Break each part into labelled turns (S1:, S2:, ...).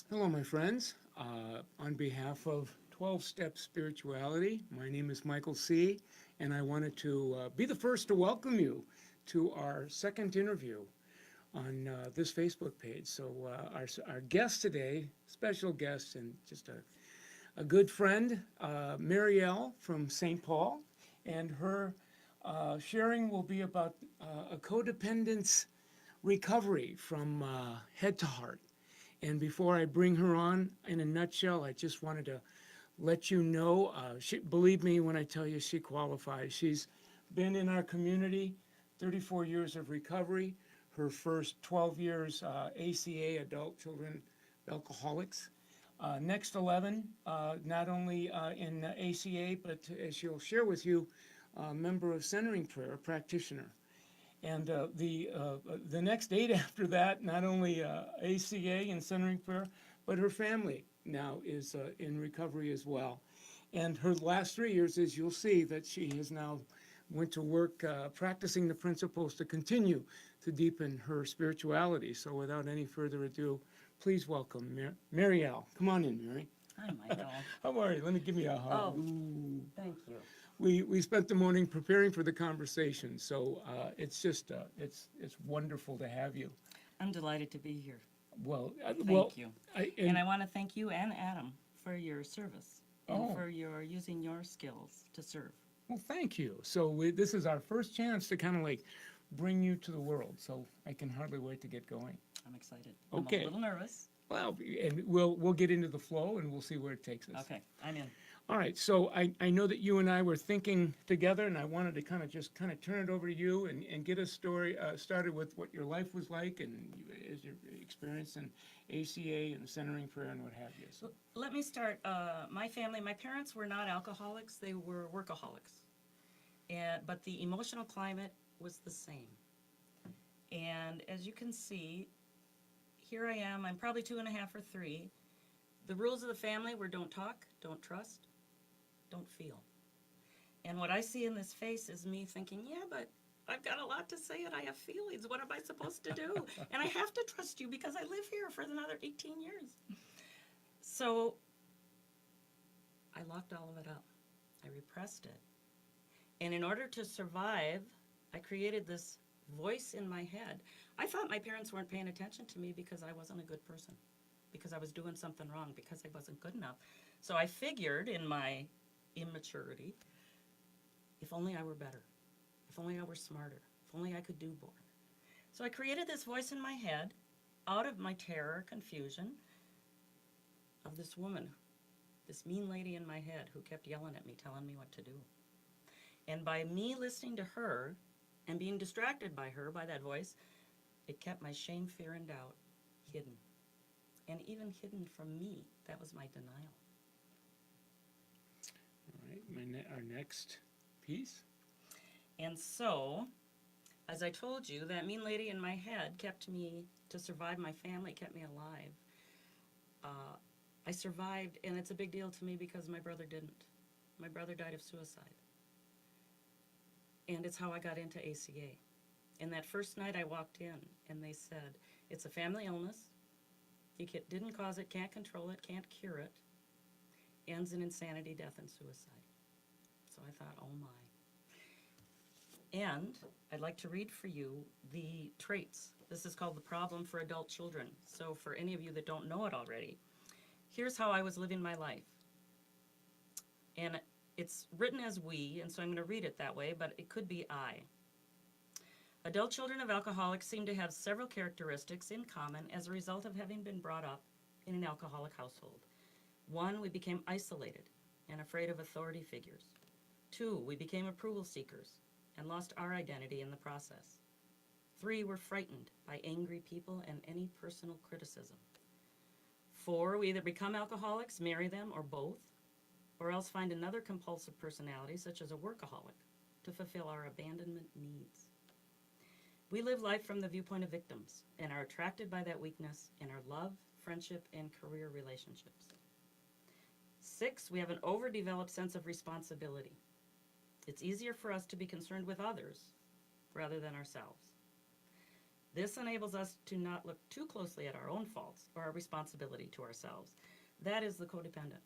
S1: Hello, my friends. On behalf of 12 Step Spirituality, my name is Michael C., and I wanted to be the first to welcome you to our second interview on this Facebook page. So, our guest today, special guest, and just a good friend, Marielle from St. Paul, and her sharing will be about a codependence recovery from head to heart. And before I bring her on, in a nutshell, I just wanted to let you know, believe me when I tell you she qualifies. She's been in our community, 34 years of recovery, her first 12 years ACA, Adult Children Alcoholics. Next 11, not only in ACA, but as she'll share with you, member of Centering Prayer, practitioner. And the next date after that, not only ACA and Centering Prayer, but her family now is in recovery as well. And her last 3 years, as you'll see, that she has now went to work practicing the principles to continue to deepen her spirituality. So without any further ado, please welcome Marielle. Come on in, Mary.
S2: Hi, Michael.
S1: How are you? Let me give you a hug.
S2: Oh,
S1: Ooh.
S2: thank you.
S1: We spent the morning preparing for the conversation, so it's just it's wonderful to have you.
S2: I'm delighted to be here.
S1: Well,
S2: Thank you.
S1: and
S2: And I want to thank you and Adam for your service and
S1: Oh.
S2: for your using your skills to serve.
S1: well, thank you. So this is our first chance to kind of like bring you to the world. So I can hardly wait to get going.
S2: I'm excited.
S1: Okay.
S2: I'm a little nervous.
S1: Well, and we'll get into the flow and we'll see where it takes us.
S2: Okay, I'm in.
S1: All right, so I know that you and I were thinking together, and I wanted to kind of turn it over to you and get a story started with what your life was like and as your experience in ACA and Centering Prayer and what have you. So,
S2: Let me start. My family, my parents were not alcoholics, they were workaholics. But the emotional climate was the same. And as you can see, here I am, I'm probably 2.5 or 3. The rules of the family were don't talk, don't trust, don't feel. And what I see in this face is me thinking, yeah, but I've got a lot to say and I have feelings. What am I supposed to do? And I have to trust you because I live here for another 18 years. So I locked all of it up. I repressed it. And in order to survive, I created this voice in my head. I thought my parents weren't paying attention to me because I wasn't a good person, because I was doing something wrong, because I wasn't good enough. So I figured in my immaturity, if only I were better, if only I were smarter, if only I could do more. So I created this voice in my head out of my terror, confusion of this woman, this mean lady in my head who kept yelling at me, telling me what to do. And by me listening to her and being distracted by her, by that voice, it kept my shame, fear, and doubt hidden. And even hidden from me. That was my denial.
S1: all right, our next piece.
S2: And so, as I told you, that mean lady in my head kept me, to survive my family, kept me alive. I survived, and it's a big deal to me because my brother didn't. My brother died of suicide. And it's how I got into ACA. And that first night I walked in, and they said, it's a family illness. You didn't cause it, can't control it, can't cure it. Ends in insanity, death, and suicide. So I thought, oh my. And I'd like to read for you the traits. This is called the problem for adult children. So for any of you that don't know it already, here's how I was living my life. And it's written as we, and so I'm going to read it that way, but it could be I. Adult children of alcoholics seem to have several characteristics in common as a result of having been brought up in an alcoholic household. 1, we became isolated and afraid of authority figures. 2, we became approval seekers and lost our identity in the process. 3, we're frightened by angry people and any personal criticism. 4, we either become alcoholics, marry them, or both, or else find another compulsive personality, such as a workaholic, to fulfill our abandonment needs. We live life from the viewpoint of victims and are attracted by that weakness in our love, friendship, and career relationships. 6, we have an overdeveloped sense of responsibility. It's easier for us to be concerned with others rather than ourselves. This enables us to not look too closely at our own faults or our responsibility to ourselves. That is the codependent.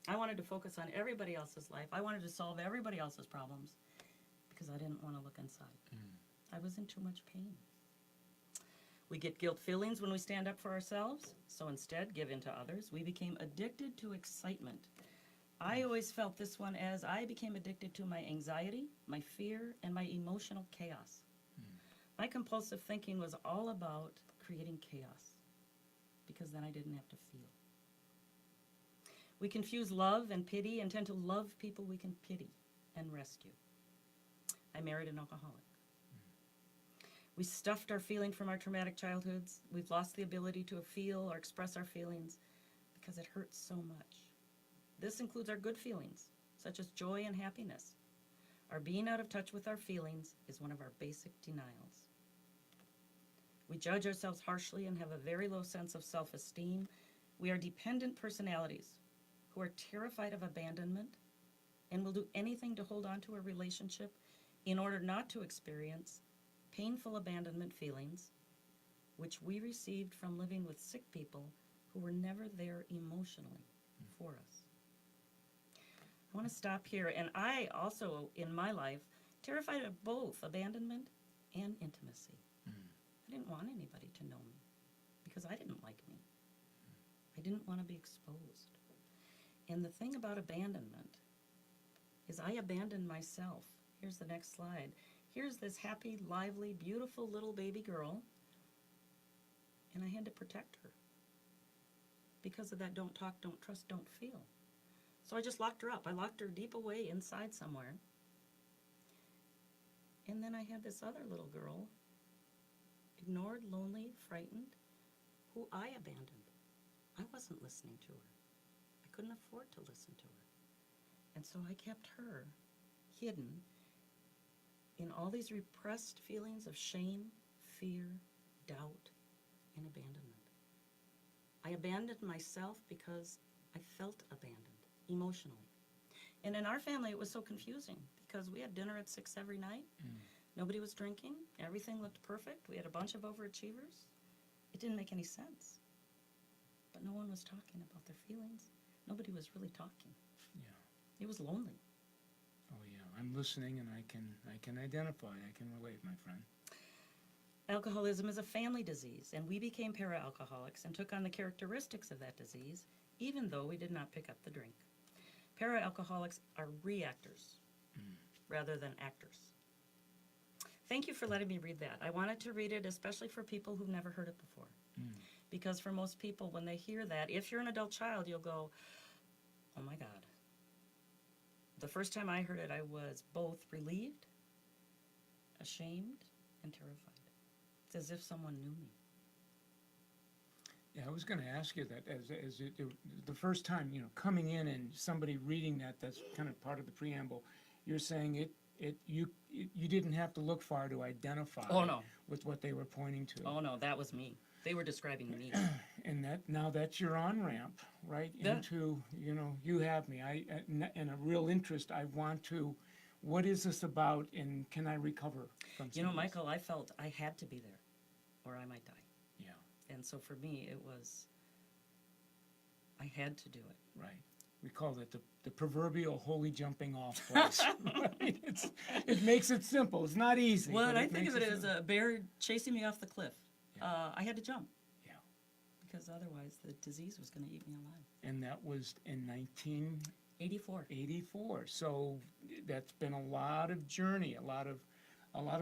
S2: I wanted to focus on everybody else's life. I wanted to solve everybody else's problems because I didn't want to look inside. I was in too much pain. We get guilt feelings when we stand up for ourselves, so instead give in to others. We became addicted to excitement. I always felt this one as I became addicted to my anxiety, my fear, and my emotional chaos. My compulsive thinking was all about creating chaos because then I didn't have to feel. We confuse love and pity and tend to love people we can pity and rescue. I married an alcoholic. We stuffed our feeling from our traumatic childhoods. We've lost the ability to feel or express our feelings because it hurts so much. This includes our good feelings, such as joy and happiness. Our being out of touch with our feelings is one of our basic denials. We judge ourselves harshly and have a very low sense of self-esteem. We are dependent personalities who are terrified of abandonment and will do anything to hold on to a relationship in order not to experience painful abandonment feelings, which we received from living with sick people who were never there emotionally for us. I want to stop here, and I also, in my life, terrified of both abandonment and intimacy. I didn't want anybody to know me because I didn't like me. I didn't want to be exposed. And the thing about abandonment is I abandoned myself. Here's the next slide. Here's this happy, lively, beautiful little baby girl, and I had to protect her because of that don't talk, don't trust, don't feel. So I just locked her up. I locked her deep away inside somewhere. And then I had this other little girl, ignored, lonely, frightened, who I abandoned. I wasn't listening to her. I couldn't afford to listen to her. And so I kept her hidden in all these repressed feelings of shame, fear, doubt, and abandonment. I abandoned myself because I felt abandoned emotionally. And in our family, it was so confusing because we had dinner at 6 every night. Nobody was drinking. Everything looked perfect. We had a bunch of overachievers. It didn't make any sense. But no one was talking about their feelings. Nobody was really talking.
S1: Yeah.
S2: It was lonely.
S1: Oh yeah. I'm listening, and I can identify. I can relate, my friend.
S2: Alcoholism is a family disease, and we became para-alcoholics and took on the characteristics of that disease, even though we did not pick up the drink. Para-alcoholics are reactors rather than actors. Thank you for letting me read that. I wanted to read it especially for people who've never heard it before. Because for most people, when they hear that, if you're an adult child, you'll go, oh my God. The first time I heard it, I was both relieved, ashamed, and terrified. It's as if someone knew me.
S1: Yeah, I was going to ask you that the first time, coming in and somebody reading that's kind of part of the preamble. You're saying you didn't have to look far to identify with what they were pointing to.
S2: Oh no, that was me. They were describing me.
S1: And now that's your on-ramp, right, into, you have me. And a real interest, I want to, what is this about, and can I recover from something?
S2: Michael, I felt I had to be there, or I might die.
S1: Yeah.
S2: And so for me, it was, I had to do it.
S1: Right. We call it the proverbial holy jumping off place. Right? It makes it simple. It's not easy.
S2: Well,
S1: but
S2: I think of it as
S1: simple.
S2: a bear chasing me off the cliff.
S1: Yeah.
S2: I had to jump.
S1: Yeah.
S2: Because otherwise the disease was going to eat me alive.
S1: And that was in 1984.
S2: 84.
S1: So that's been a lot of journey, a lot of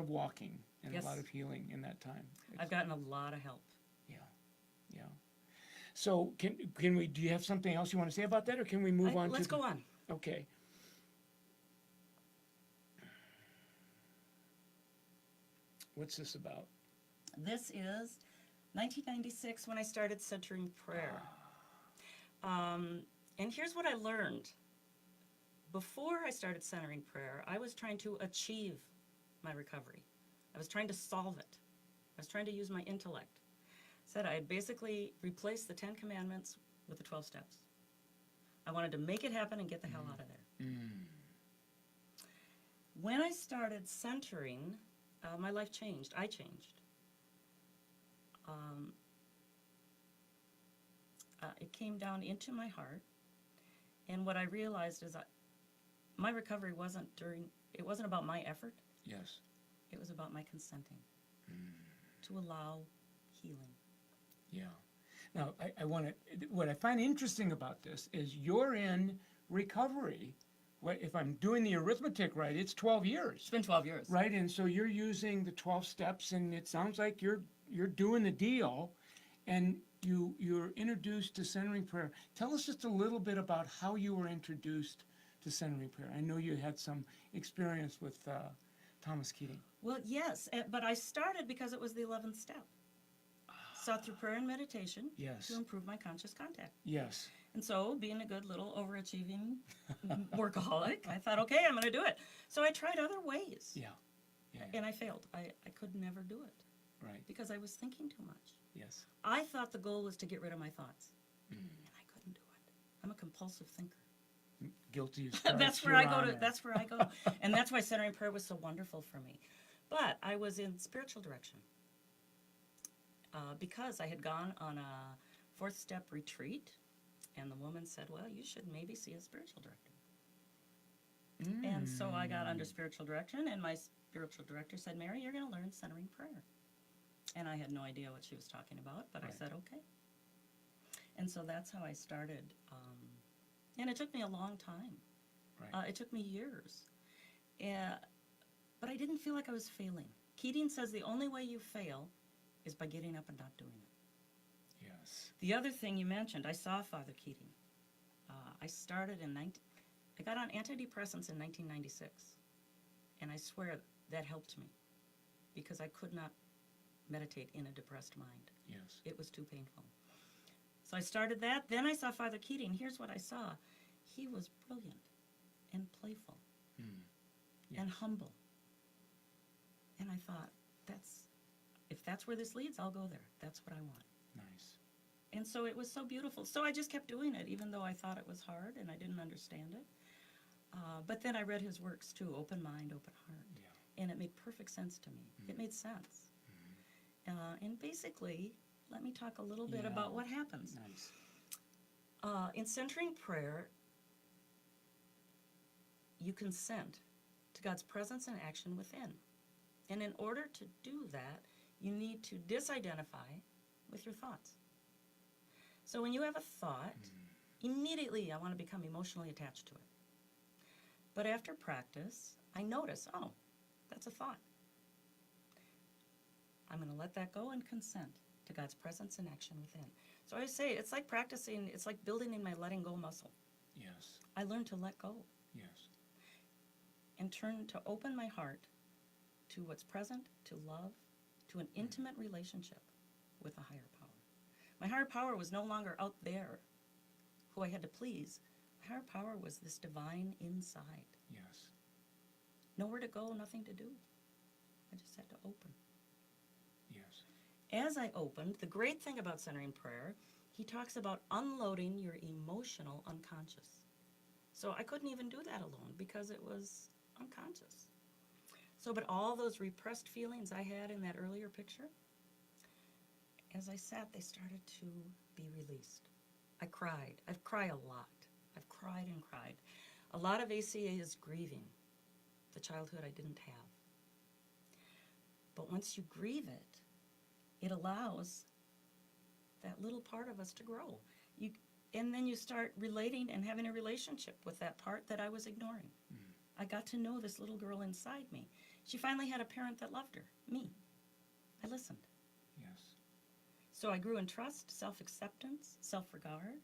S1: walking, and
S2: Yes.
S1: a lot of healing in that time.
S2: I've gotten a lot of help.
S1: Yeah. So can we? Do you have something else you want to say about that, or can we move on?
S2: Let's go on.
S1: Okay. What's this about?
S2: This is 1996 when I started centering prayer. And here's what I learned. Before I started centering prayer, I was trying to achieve my recovery. I was trying to solve it. I was trying to use my intellect. Said I had basically replaced the 10 Commandments with the 12 steps. I wanted to make it happen and get the hell out of there. When I started centering, my life changed. I changed. it came down into my heart. And what I realized is my recovery it wasn't about my effort,
S1: Yes.
S2: it was about my consenting to allow healing.
S1: Yeah. Now, what I find interesting about this is you're in recovery. If I'm doing the arithmetic right, it's 12 years.
S2: It's been 12 years.
S1: Right, and so you're using the 12 steps, and it sounds like you're doing the deal, and you're introduced to centering prayer. Tell us just a little bit about how you were introduced to centering prayer. I know you had some experience with Thomas Keating.
S2: Well, yes, but I started because it was the 11th step. Sought through prayer and meditation
S1: Yes.
S2: to improve my conscious contact.
S1: Yes.
S2: And so, being a good little overachieving workaholic, I thought, okay, I'm going to do it. So I tried other ways.
S1: Yeah. Yeah.
S2: And I failed. I could never do it
S1: Right.
S2: because I was thinking too much.
S1: Yes.
S2: I thought the goal was to get rid of my thoughts. And I couldn't do it. I'm a compulsive thinker.
S1: Guilty as charged,
S2: That's where
S1: Your
S2: I go to.
S1: Honor.
S2: That's where I go. And that's why centering prayer was so wonderful for me. But I was in spiritual direction because I had gone on a 4th step retreat, and the woman said, "Well, you should maybe see a spiritual director." And so I got under spiritual direction, and my spiritual director said, "Mary, you're going to learn centering prayer." And I had no idea what she was talking about, but I
S1: Right.
S2: said, "Okay." And so that's how I started. And it took me a long time.
S1: Right.
S2: It took me years. But I didn't feel like I was failing. Keating says the only way you fail is by getting up and not doing it.
S1: Yes.
S2: The other thing you mentioned, I saw Father Keating. I started I got on antidepressants in 1996. And I swear that helped me because I could not meditate in a depressed mind.
S1: Yes.
S2: It was too painful. So I started that. Then I saw Father Keating. Here's what I saw. He was brilliant and playful and humble. And I thought, if that's where this leads, I'll go there. That's what I want.
S1: Nice.
S2: And so it was so beautiful. So I just kept doing it, even though I thought it was hard and I didn't understand it. But then I read his works too, Open Mind, Open Heart.
S1: Yeah.
S2: And it made perfect sense to me. It made sense. And basically, let me talk a little bit
S1: Yeah.
S2: about what happens.
S1: Nice.
S2: In centering prayer, you consent to God's presence and action within. And in order to do that, you need to disidentify with your thoughts. So when you have a thought, immediately I want to become emotionally attached to it. But after practice, I notice, oh, that's a thought. I'm going to let that go and consent to God's presence and action within. So I say it's like practicing, it's like building in my letting go muscle.
S1: Yes.
S2: I learn to let go
S1: Yes.
S2: and turn to open my heart to what's present, to love, to an intimate relationship with a higher power. My higher power was no longer out there, who I had to please. My higher power was this divine inside.
S1: Yes.
S2: Nowhere to go, nothing to do. I just had to open.
S1: Yes.
S2: As I opened, the great thing about centering prayer, he talks about unloading your emotional unconscious. So I couldn't even do that alone because it was unconscious. So, but all those repressed feelings I had in that earlier picture, as I sat, they started to be released. I cried. I've cried a lot. I've cried and cried. A lot of ACA is grieving the childhood I didn't have. But once you grieve it, it allows that little part of us to grow. And then you start relating and having a relationship with that part that I was ignoring. I got to know this little girl inside me. She finally had a parent that loved her, me. I listened.
S1: Yes.
S2: So I grew in trust, self-acceptance, self-regard,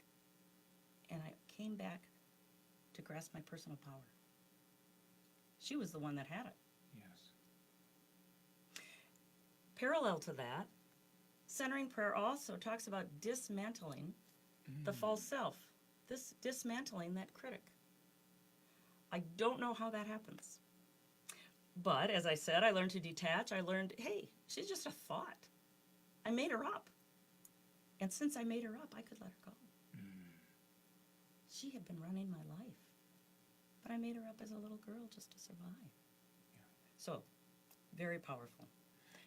S2: and I came back to grasp my personal power. She was the one that had it.
S1: Yes.
S2: Parallel to that, centering prayer also talks about dismantling the false self, this dismantling that critic. I don't know how that happens. But as I said, I learned to detach. I learned, hey, she's just a thought. I made her up. And since I made her up, I could let her go. She had been running my life. But I made her up as a little girl just to survive. So, very powerful.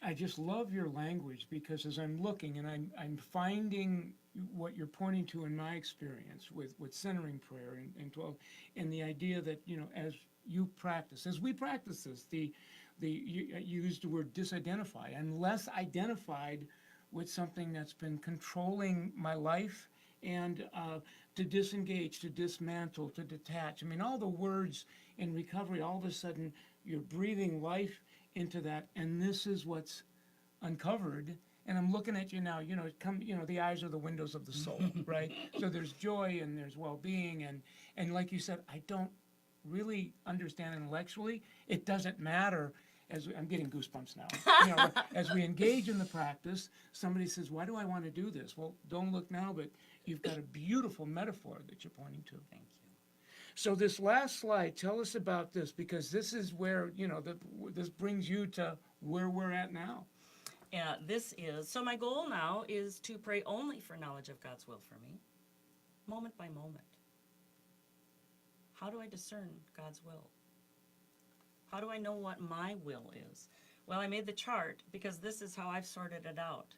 S1: I just love your language because as I'm looking and I'm finding what you're pointing to in my experience with centering prayer and 12, and the idea that, you know, as you practice, as we practice this, you used the word disidentify. I'm less identified with something that's been controlling my life and to disengage, to dismantle, to detach. I mean, all the words in recovery, all of a sudden you're breathing life into that, and this is what's uncovered. And I'm looking at you now, you know, the eyes are the windows of the soul, right? So there's joy and there's well-being, and like you said, I don't really understand intellectually. It doesn't matter. I'm getting goosebumps now. You know, as we engage in the practice, somebody says, "Why do I want to do this?" Well, don't look now, but you've got a beautiful metaphor that you're pointing to.
S2: Thank you.
S1: So this last slide, tell us about this, because this is where, you know, this brings you to where we're at now.
S2: So my goal now is to pray only for knowledge of God's will for me, moment by moment. How do I discern God's will? How do I know what my will is? Well, I made the chart because this is how I've sorted it out.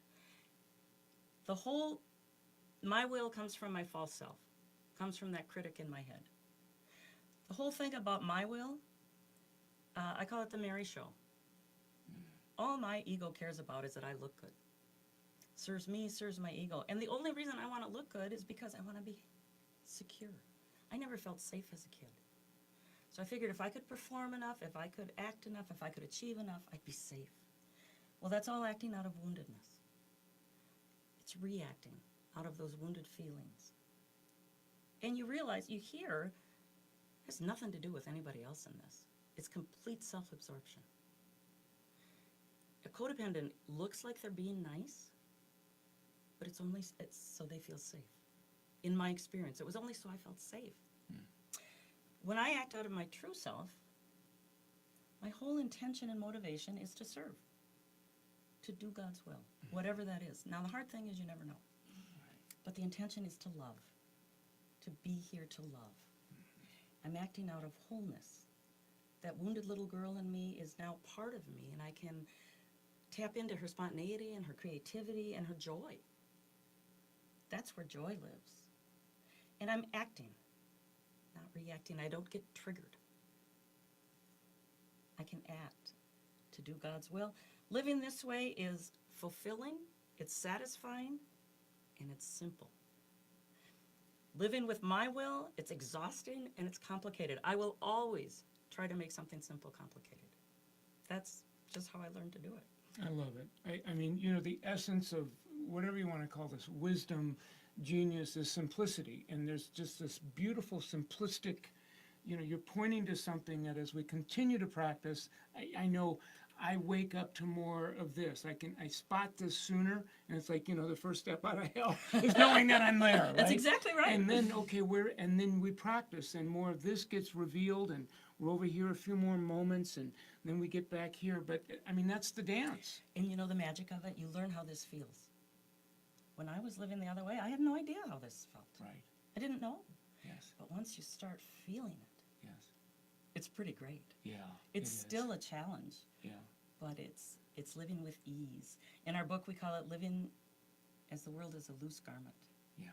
S2: My will comes from my false self, comes from that critic in my head. The whole thing about my will, I call it the Mary Show. All my ego cares about is that I look good. Serves me, serves my ego. And the only reason I want to look good is because I want to be secure. I never felt safe as a kid. So I figured if I could perform enough, if I could act enough, if I could achieve enough, I'd be safe. Well, that's all acting out of woundedness. It's reacting out of those wounded feelings. And you realize, you hear, it has nothing to do with anybody else in this. It's complete self-absorption. A codependent looks like they're being nice, but it's so they feel safe. In my experience, it was only so I felt safe. When I act out of my true self, my whole intention and motivation is to serve, to do God's will, whatever that is. Now, the hard thing is you never know. But the intention is to love, to be here to love. I'm acting out of wholeness. That wounded little girl in me is now part of me, and I can tap into her spontaneity and her creativity and her joy. That's where joy lives. And I'm acting, not reacting. I don't get triggered. I can act to do God's will. Living this way is fulfilling, it's satisfying, and it's simple. Living with my will, it's exhausting and it's complicated. I will always try to make something simple complicated. That's just how I learned to do it.
S1: I love it. I mean, you know, the essence of whatever you want to call this, wisdom, genius, is simplicity. And there's just this beautiful, simplistic, you know, you're pointing to something that as we continue to practice, I know I wake up to more of this. I spot this sooner, and it's like, you know, the first step out of hell is knowing that I'm there, right?
S2: That's exactly right.
S1: And then, okay, and then we practice, and more of this gets revealed, and we're over here a few more moments, and then we get back here. But, I mean, that's the dance.
S2: And you know the magic of it? You learn how this feels. When I was living the other way, I had no idea how this felt.
S1: Right.
S2: I didn't know.
S1: Yes.
S2: But once you start feeling it,
S1: Yes.
S2: it's pretty great.
S1: Yeah.
S2: It's still a challenge,
S1: Yeah.
S2: but it's living with ease. In our book, we call it living as the world is a loose garment.
S1: Yeah.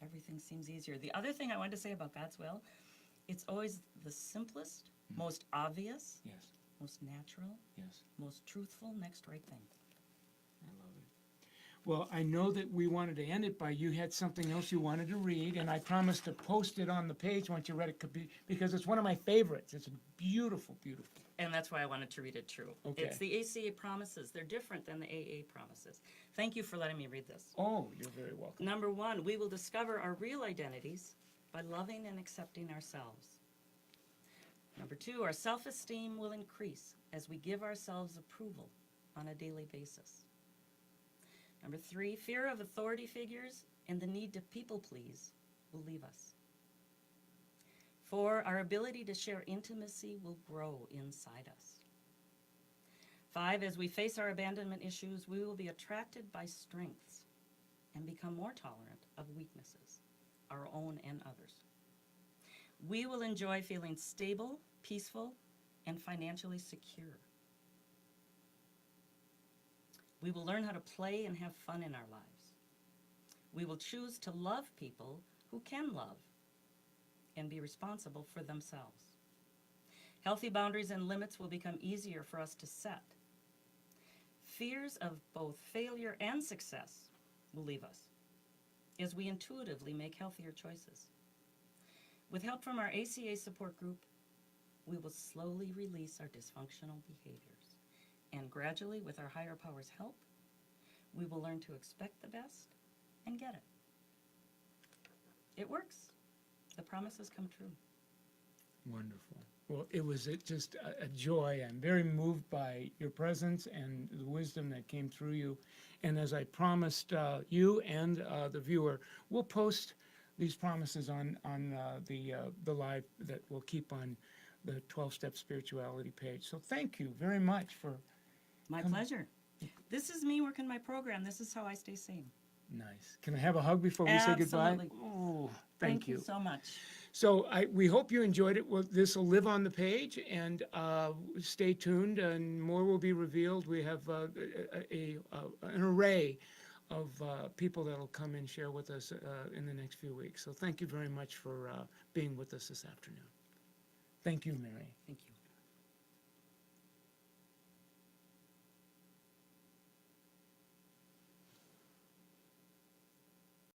S2: Everything seems easier. The other thing I wanted to say about God's will, it's always the simplest, most obvious,
S1: Yes.
S2: most natural,
S1: Yes.
S2: most truthful, next right thing.
S1: I love it. Well, I know that we wanted to end it by you had something else you wanted to read, and I promised to post it on the page once you read it, because it's one of my favorites. It's beautiful, beautiful.
S2: And that's why I wanted to read it true.
S1: Okay.
S2: It's the ACA promises. They're different than the AA promises. Thank you for letting me read this.
S1: Oh, you're very welcome.
S2: Number 1, we will discover our real identities by loving and accepting ourselves. Number 2, our self-esteem will increase as we give ourselves approval on a daily basis. Number 3, fear of authority figures and the need to people please will leave us. 4, our ability to share intimacy will grow inside us. 5, as we face our abandonment issues, we will be attracted by strengths and become more tolerant of weaknesses, our own and others. We will enjoy feeling stable, peaceful, and financially secure. We will learn how to play and have fun in our lives. We will choose to love people who can love and be responsible for themselves. Healthy boundaries and limits will become easier for us to set. Fears of both failure and success will leave us as we intuitively make healthier choices. With help from our ACA support group, we will slowly release our dysfunctional behaviors. And gradually, with our higher power's help, we will learn to expect the best and get it. It works. The promises come true.
S1: Wonderful. Well, it was just a joy. I'm very moved by your presence and the wisdom that came through you. And as I promised you and the viewer, we'll post these promises on the live that we'll keep on the 12-Step Spirituality page. So thank you very much for
S2: My pleasure. This is me working my program. This is how I stay sane.
S1: nice. Can I have a hug before we say goodbye?
S2: Absolutely.
S1: Oh, thank you.
S2: So much.
S1: So we hope you enjoyed it. Well, this will live on the page, and stay tuned, and more will be revealed. We have an array of people that will come and share with us in the next few weeks. So thank you very much for being with us this afternoon. Thank you, Mary.
S2: Thank you.